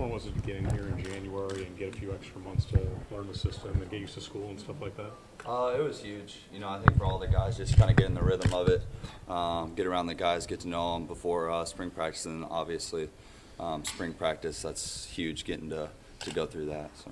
fun was it to get in here in January and get a few extra months to learn the system and get used to school and stuff like that? It was huge. You know, I think for all the guys, just kind of get in the rhythm of it, get around the guys, get to know them before spring practice, and obviously spring practice. That's huge, getting to go through that. So.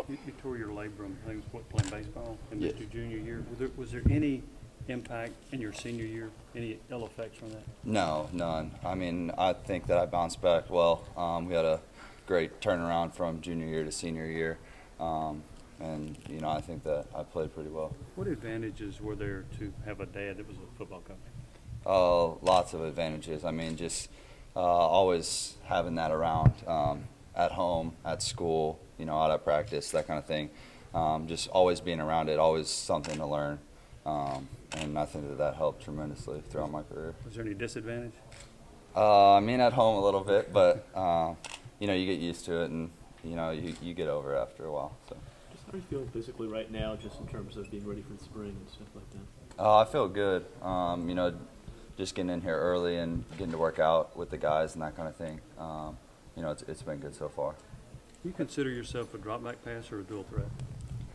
You tore your labrum, I think, playing baseball in Yes. your junior year. Was there any impact in your senior year? Any ill effects from that? No, none. I mean, I think that I bounced back well. We had a great turnaround from junior year to senior year, and you know, I think that I played pretty well. What advantages were there to have a dad that was a football coach? Lots of advantages. I mean, just always having that around at home, at school, you know, out at practice, that kind of thing. Just always being around it, always something to learn. And I think that helped tremendously throughout my career. Was there any disadvantage? I mean, at home a little bit, but you know, you get used to it, and you know, you get over it after a while. So. Just how are you feeling physically right now, just in terms of being ready for the spring and stuff like that? I feel good. You know, just getting in here early and getting to work out with the guys and that kind of thing. You know, it's been good so far. Do you consider yourself a drop back passer or a dual threat?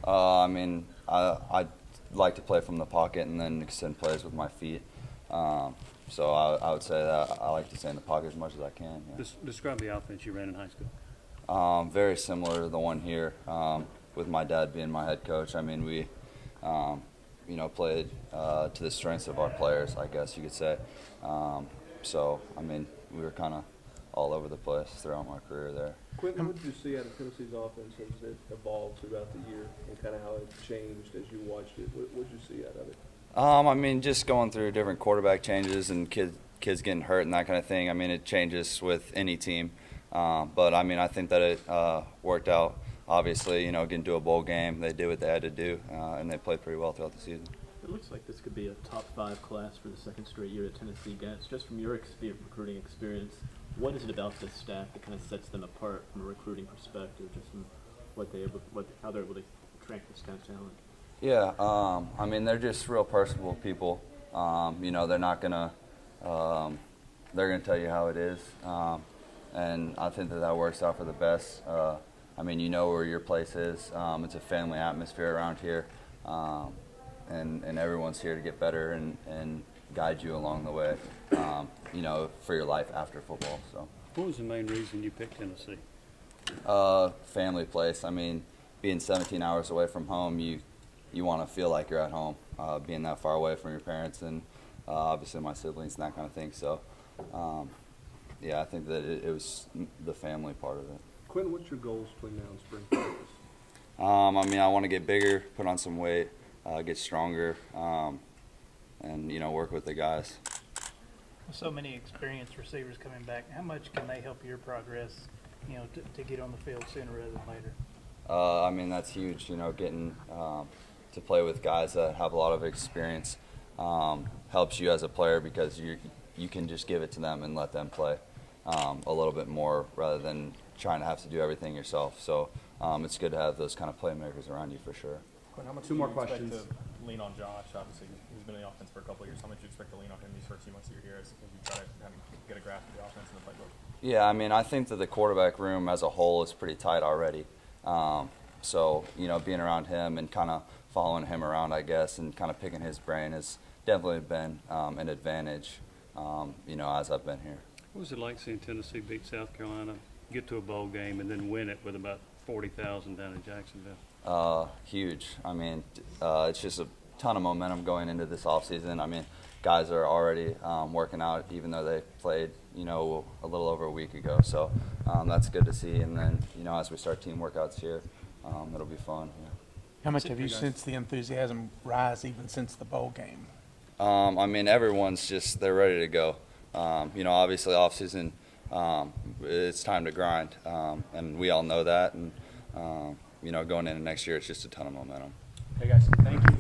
I mean, I like to play from the pocket and then extend plays with my feet. So I would say that I like to stay in the pocket as much as I can. Yeah. Describe the offense you ran in high school. Very similar to the one here, with my dad being my head coach. I mean, we, you know, played to the strengths of our players, I guess you could say. So, I mean, we were kind of all over the place throughout my career there. Quinten, what did you see out of Tennessee's offense as it evolved throughout the year and kind of how it changed as you watched it? What did you see out of it? I mean, just going through different quarterback changes and kids getting hurt and that kind of thing. I mean, it changes with any team. But, I mean, I think that it worked out. Obviously, you know, getting to a bowl game, they did what they had to do, and they played pretty well throughout the season. It looks like this could be a top 5 class for the second straight year at Tennessee. Guys, just from your recruiting experience, what is it about this staff that kind of sets them apart from a recruiting perspective, just from how they're able to attract this kind of talent? Yeah, I mean, they're just real personable people. You know, they're not gonna they're gonna tell you how it is, and I think that works out for the best. I mean, you know where your place is. It's a family atmosphere around here, and everyone's here to get better and guide you along the way, you know, for your life after football. So. What was the main reason you picked Tennessee? Family place. I mean, being 17 hours away from home, you want to feel like you're at home, being that far away from your parents and obviously my siblings and that kind of thing. So, yeah, I think that it was the family part of it. Quinten, what's your goals between now and spring practice? I mean, I want to get bigger, put on some weight, get stronger, and, you know, work with the guys. With so many experienced receivers coming back, how much can they help your progress, you know, to get on the field sooner rather than later? I mean, that's huge, you know, getting to play with guys that have a lot of experience helps you as a player because you can just give it to them and let them play a little bit more rather than trying to have to do everything yourself. So it's good to have those kind of playmakers around you for sure. How much Two more questions. To lean on Josh? Obviously, he's been in the offense for a couple of years. How much do you expect to lean on him these first few months of your year as you try to kind of get a grasp of the offense and the playbook? Yeah, I mean, I think that the quarterback room as a whole is pretty tight already. So, you know, being around him and kind of following him around, I guess, and kind of picking his brain has definitely been an advantage, you know, as I've been here. What was it like seeing Tennessee beat South Carolina, get to a bowl game, and then win it with about 40,000 down in Jacksonville? Huge. I mean, it's just a ton of momentum going into this offseason. I mean, guys are already working out, even though they played, you know, a little over a week ago. So that's good to see. And then, you know, as we start team workouts here, it'll be fun. Yeah. How much have you sensed the enthusiasm rise even since the bowl game? I mean, everyone's just, they're ready to go. You know, obviously offseason, it's time to grind, and we all know that. And, you know, going into next year, it's just a ton of momentum. Hey, guys, thank you.